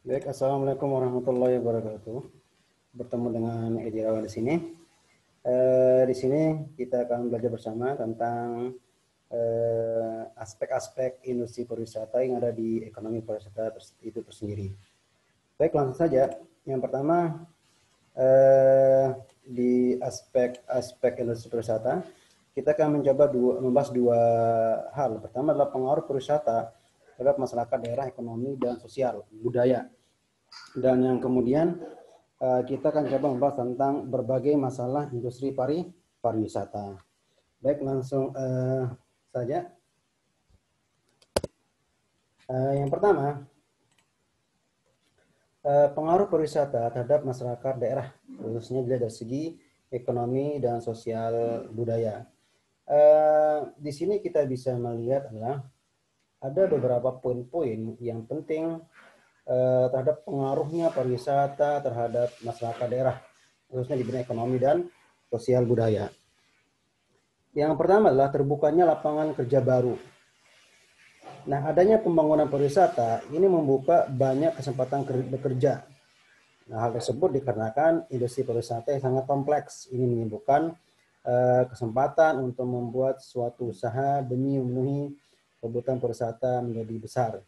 Baik, assalamualaikum warahmatullahi wabarakatuh. Bertemu dengan Edi Rawan di sini. Di sini kita akan belajar bersama tentang aspek-aspek industri pariwisata yang ada di ekonomi pariwisata itu tersendiri. Baik, langsung saja. Yang pertama di aspek-aspek industri pariwisata, kita akan mencoba membahas dua hal. Pertama adalah pengaruh pariwisata terhadap masyarakat daerah, ekonomi dan sosial, budaya. Dan yang kemudian kita akan coba membahas tentang berbagai masalah industri pariwisata. Baik, langsung saja. Yang pertama, pengaruh pariwisata terhadap masyarakat daerah, khususnya dari segi ekonomi dan sosial budaya. Di sini kita bisa melihat adalah ada beberapa poin-poin yang penting terhadap pengaruhnya pariwisata terhadap masyarakat daerah, khususnya di bidang ekonomi dan sosial budaya. Yang pertama adalah terbukanya lapangan kerja baru. Nah, adanya pembangunan pariwisata ini membuka banyak kesempatan bekerja. Nah, hal tersebut dikarenakan industri pariwisata yang sangat kompleks. Ini menyebabkan kesempatan untuk membuat suatu usaha demi memenuhi kebutuhan pariwisata menjadi besar.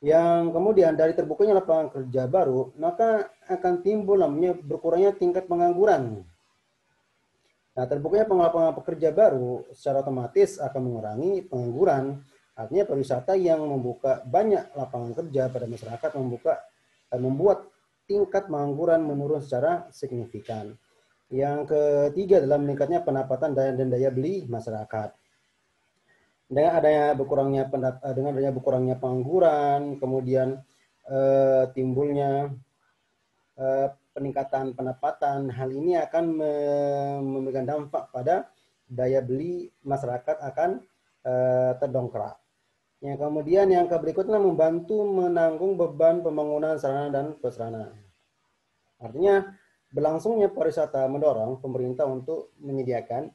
Yang kemudian dari terbukanya lapangan kerja baru, maka akan timbul namanya berkurangnya tingkat pengangguran. Nah, terbukanya lapangan pekerja baru secara otomatis akan mengurangi pengangguran. Artinya pariwisata yang membuka banyak lapangan kerja pada masyarakat membuat tingkat pengangguran menurun secara signifikan. Yang ketiga adalah meningkatnya pendapatan dan daya beli masyarakat. Dengan adanya berkurangnya pengangguran, kemudian timbulnya peningkatan pendapatan, hal ini akan memberikan dampak pada daya beli masyarakat akan terdongkrak. Yang kemudian yang berikutnya membantu menanggung beban pembangunan sarana dan prasarana. Artinya berlangsungnya pariwisata mendorong pemerintah untuk menyediakan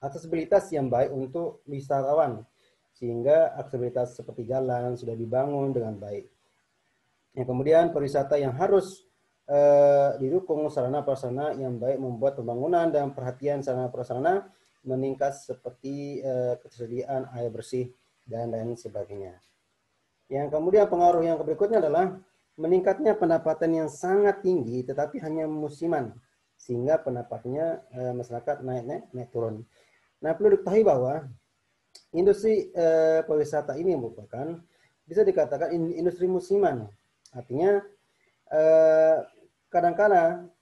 aksesibilitas yang baik untuk wisatawan, sehingga aksesibilitas seperti jalan sudah dibangun dengan baik. Yang kemudian pariwisata yang harus didukung sarana prasarana yang baik membuat pembangunan dan perhatian sarana prasarana meningkat seperti ketersediaan air bersih dan lain sebagainya. Yang kemudian pengaruh yang berikutnya adalah meningkatnya pendapatan yang sangat tinggi tetapi hanya musiman, sehingga pendapatannya masyarakat naik turun. Nah, perlu diketahui bahwa industri pariwisata ini merupakan bisa dikatakan industri musiman. Artinya kadang-kala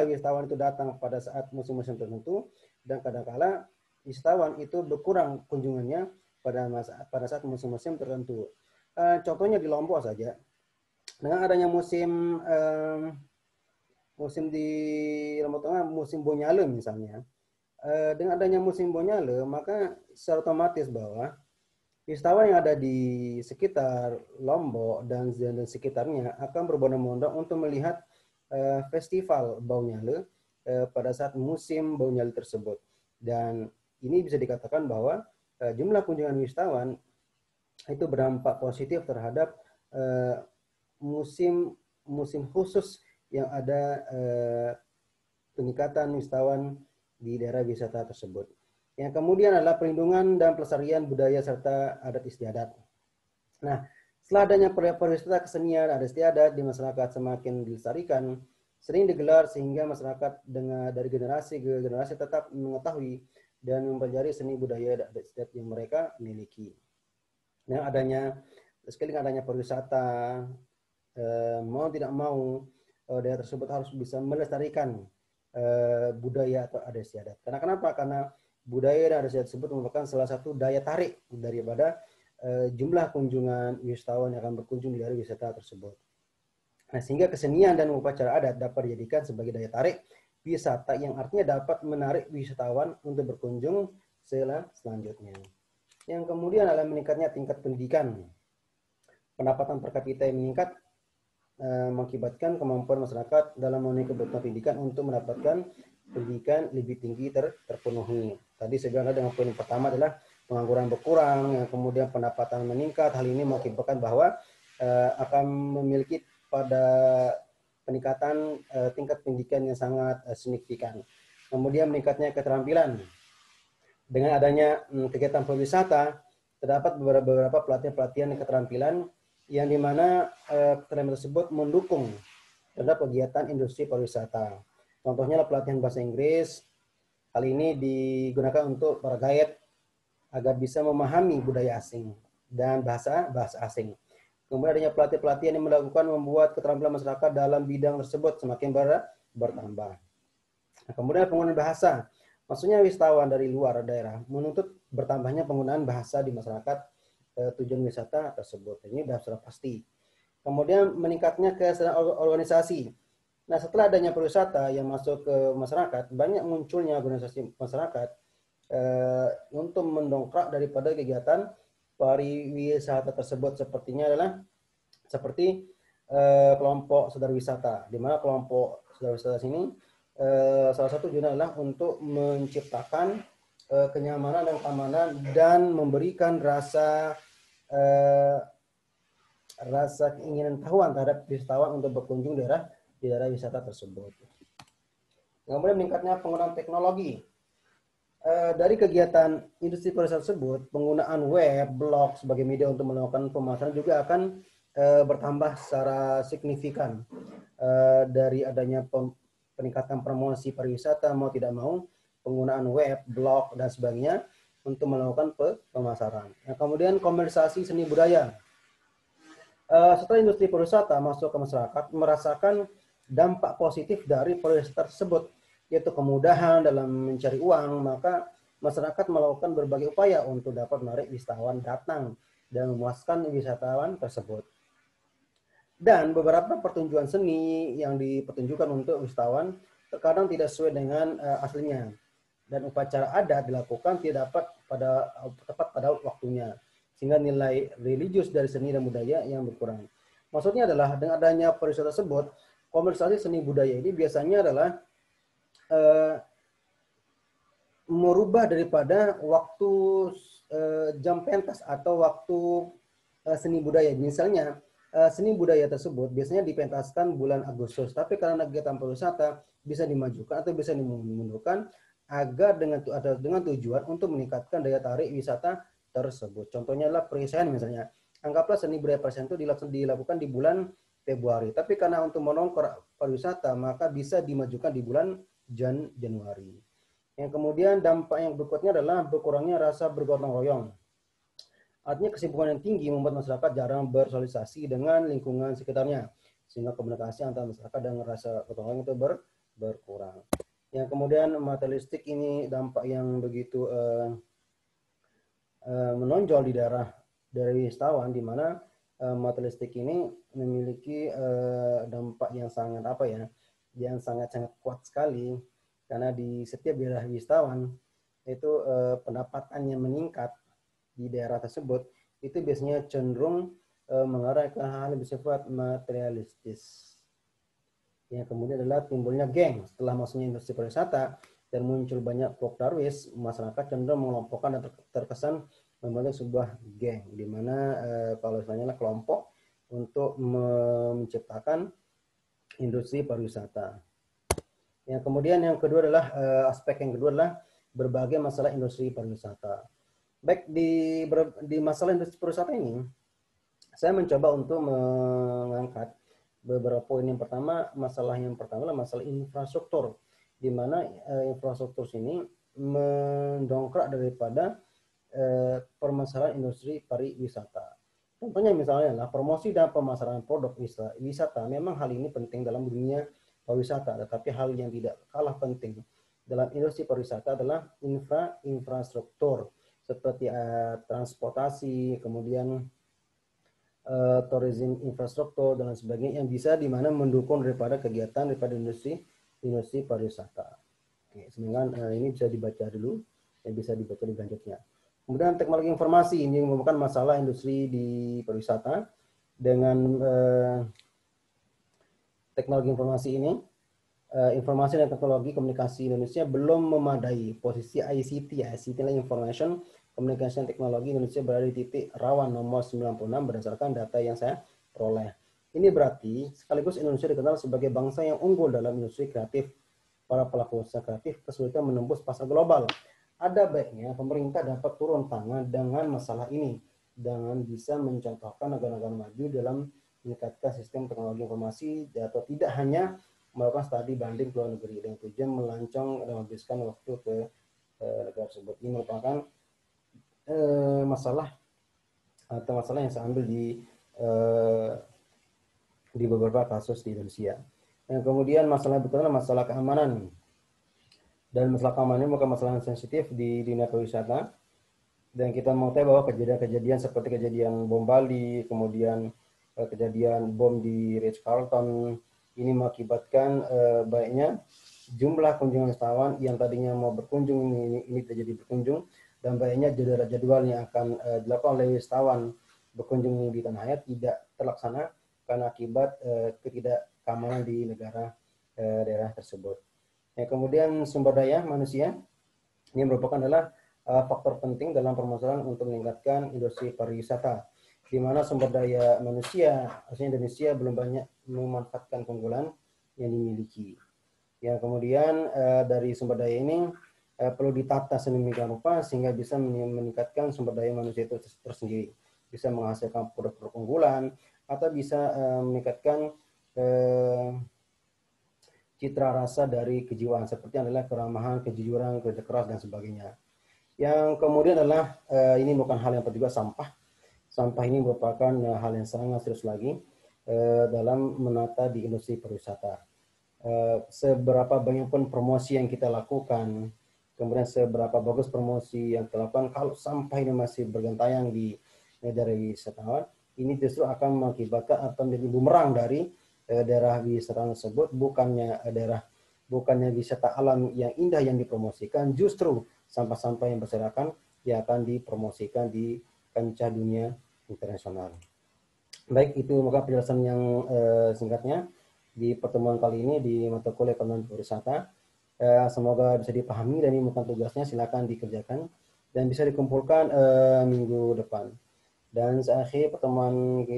wisatawan itu datang pada saat musim-musim tertentu, dan kadang-kala wisatawan itu berkurang kunjungannya pada saat musim-musim tertentu. Contohnya di Lombok saja, dengan adanya musim di Lombok Tengah, musim Bonyale misalnya. Dengan adanya musim Bonyale, maka secara otomatis bahwa wisatawan yang ada di sekitar Lombok dan sekitarnya akan berbondong-bondong untuk melihat festival Bonyale pada saat musim Bonyale tersebut. Dan ini bisa dikatakan bahwa jumlah kunjungan wisatawan itu berdampak positif terhadap musim khusus yang ada peningkatan wisatawan di daerah wisata tersebut. Yang kemudian adalah perlindungan dan pelestarian budaya serta adat istiadat. Nah, setelah adanya pariwisata kesenian adat istiadat di masyarakat semakin dilestarikan, sering digelar sehingga masyarakat dari generasi ke generasi tetap mengetahui dan mempelajari seni budaya adat istiadat yang mereka miliki. Nah, sekali adanya pariwisata, mau tidak mau daerah tersebut harus bisa melestarikan budaya atau adat istiadat. Karena kenapa? Karena budaya dan adat istiadat tersebut merupakan salah satu daya tarik daripada jumlah kunjungan wisatawan yang akan berkunjung di daerah wisata tersebut. Nah, sehingga kesenian dan upacara adat dapat dijadikan sebagai daya tarik wisata yang artinya dapat menarik wisatawan untuk berkunjung selanjutnya. Yang kemudian adalah meningkatnya tingkat pendidikan. Pendapatan per kapita yang meningkat mengakibatkan kemampuan masyarakat dalam memenuhi kebutuhan pendidikan untuk mendapatkan pendidikan lebih tinggi terpenuhi. Tadi saya bilang dengan poin pertama adalah pengangguran berkurang, yang kemudian pendapatan meningkat. Hal ini mengakibatkan bahwa akan memiliki pada peningkatan tingkat pendidikan yang sangat signifikan. Kemudian meningkatnya keterampilan. Dengan adanya kegiatan pariwisata, terdapat beberapa pelatihan-pelatihan keterampilan yang dimana keterampilan tersebut mendukung terhadap kegiatan industri pariwisata. Contohnya pelatihan bahasa Inggris. Hal ini digunakan untuk para guide agar bisa memahami budaya asing dan bahasa asing. Kemudian adanya pelatihan-pelatihan yang melakukan membuat keterampilan masyarakat dalam bidang tersebut semakin bertambah. Nah, kemudian penggunaan bahasa. Maksudnya wisatawan dari luar daerah menuntut bertambahnya penggunaan bahasa di masyarakat tujuan wisata tersebut. Ini sudah pasti. Kemudian meningkatnya kesadaran organisasi. Nah, setelah adanya pariwisata yang masuk ke masyarakat, banyak munculnya organisasi masyarakat untuk mendongkrak daripada kegiatan pariwisata tersebut. Sepertinya adalah seperti kelompok saudara wisata, di mana kelompok saudara wisata sini salah satu tujuannya adalah untuk menciptakan kenyamanan dan keamanan dan memberikan rasa keinginan tahuan terhadap wisatawan untuk berkunjung di daerah wisata tersebut. Kemudian meningkatnya penggunaan teknologi. Dari kegiatan industri pariwisata tersebut, penggunaan web, blog sebagai media untuk melakukan pemasaran juga akan bertambah secara signifikan. Dari adanya peningkatan promosi pariwisata, mau tidak mau penggunaan web, blog dan sebagainya untuk melakukan pemasaran. Nah, kemudian komersialisasi seni budaya. Setelah industri pariwisata masuk ke masyarakat, merasakan dampak positif dari pariwisata tersebut, yaitu kemudahan dalam mencari uang, maka masyarakat melakukan berbagai upaya untuk dapat menarik wisatawan datang dan memuaskan wisatawan tersebut. Dan beberapa pertunjukan seni yang dipertunjukkan untuk wisatawan terkadang tidak sesuai dengan aslinya. Dan upacara adat dilakukan tidak tepat pada waktunya. Sehingga nilai religius dari seni dan budaya yang berkurang. Maksudnya adalah dengan adanya pariwisata tersebut, komersialisasi seni budaya ini biasanya adalah merubah daripada waktu jam pentas atau waktu seni budaya. Misalnya, seni budaya tersebut biasanya dipentaskan bulan Agustus, tapi karena kegiatan pariwisata bisa dimajukan atau bisa dimundurkan agar dengan tujuan untuk meningkatkan daya tarik wisata tersebut. Contohnya adalah perisahan misalnya. Anggaplah seni budaya perisahan itu dilakukan di bulan Februari, tapi karena untuk menongkrak pariwisata maka bisa dimajukan di bulan Januari. Yang kemudian dampak yang berikutnya adalah berkurangnya rasa bergotong royong. Artinya kesibukan yang tinggi membuat masyarakat jarang bersosialisasi dengan lingkungan sekitarnya, sehingga komunikasi antara masyarakat dan rasa gotong royong itu berkurang. Yang kemudian materialistik ini dampak yang begitu menonjol di daerah dari wisatawan, di mana materialistik ini memiliki dampak yang sangat yang sangat kuat sekali, karena di setiap daerah wisatawan itu pendapatannya meningkat di daerah tersebut, itu biasanya cenderung mengarah ke hal yang bersifat materialistis. Yang kemudian adalah timbulnya geng. Setelah masuknya industri pariwisata dan muncul banyak Pokdarwis, masyarakat cenderung mengelompokkan dan terkesan membentuk sebuah geng, di mana kalau istilahnya kelompok untuk menciptakan industri pariwisata. Yang kemudian yang kedua adalah aspek yang kedua adalah berbagai masalah industri pariwisata. Baik, di masalah industri pariwisata ini, saya mencoba untuk mengangkat beberapa poin. Yang pertama adalah masalah infrastruktur, di mana infrastruktur ini mendongkrak daripada permasalahan industri pariwisata. Contohnya misalnya adalah promosi dan pemasaran produk wisata. Memang hal ini penting dalam dunia pariwisata, tetapi hal yang tidak kalah penting dalam industri pariwisata adalah infrastruktur seperti transportasi, kemudian tourism infrastruktur dan sebagainya yang bisa di mana mendukung daripada kegiatan daripada industri pariwisata. Oke, semoga ini bisa dibaca dulu, yang bisa dibaca di selanjutnya. Kemudian teknologi informasi ini merupakan masalah industri di pariwisata. Dengan teknologi informasi ini, informasi dan teknologi komunikasi Indonesia belum memadai. Posisi ICT adalah Information Communication Technology Indonesia berada di titik rawan nomor 96 berdasarkan data yang saya peroleh. Ini berarti sekaligus Indonesia dikenal sebagai bangsa yang unggul dalam industri kreatif. Para pelaku usaha kreatif kesulitan menembus pasar global. Ada baiknya pemerintah dapat turun tangan dengan masalah ini, dengan bisa mencontohkan negara-negara maju dalam meningkatkan sistem teknologi informasi, atau tidak hanya melakukan studi banding ke luar negeri dengan tujuan melancong dan menghabiskan waktu ke negara tersebut. Ini merupakan masalah atau masalah yang saya ambil di beberapa kasus di Indonesia. Yang kemudian masalah berikutnya masalah keamanan. Dan masalah keamanan ini bukan masalah yang sensitif di dunia pariwisata. Dan kita mau tahu bahwa kejadian-kejadian seperti kejadian bom Bali, kemudian kejadian bom di Ritz-Carlton, ini mengakibatkan baiknya jumlah kunjungan wisatawan yang tadinya mau berkunjung ini tidak jadi berkunjung, dan baiknya jadwal yang akan dilakukan oleh wisatawan berkunjung di tanah air tidak terlaksana karena akibat ketidakkeamanan di negara daerah tersebut. Ya, kemudian sumber daya manusia ini merupakan adalah faktor penting dalam permasalahan untuk meningkatkan industri pariwisata, di mana sumber daya manusia aslinya Indonesia belum banyak memanfaatkan keunggulan yang dimiliki. Ya, kemudian dari sumber daya ini perlu ditata sedemikian rupa sehingga bisa meningkatkan sumber daya manusia itu tersendiri, bisa menghasilkan produk-produk unggulan atau bisa meningkatkan citra rasa dari kejiwaan seperti adalah keramahan, kejujuran, kerja keras dan sebagainya. Yang kemudian adalah ini bukan hal yang penting juga, sampah. Sampah ini merupakan hal yang sangat serius lagi dalam menata di industri pariwisata. Seberapa banyak pun promosi yang kita lakukan, kemudian seberapa bagus promosi yang kita lakukan, kalau sampah ini masih bergentayangan dari wisatawan, ini justru akan mengakibatkan atau menjadi bumerang dari daerah wisata tersebut. Bukannya wisata alam yang indah yang dipromosikan, justru sampah-sampah yang berserakan yang akan dipromosikan di kancah dunia internasional. Baik, itu maka penjelasan yang singkatnya di pertemuan kali ini di mata kuliah ekonomi pariwisata. Semoga bisa dipahami dan ini bukan tugasnya, silakan dikerjakan dan bisa dikumpulkan minggu depan. Dan seakhir pertemuan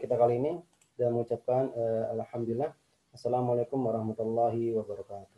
kita kali ini dan mengucapkan alhamdulillah. Assalamualaikum warahmatullahi wabarakatuh.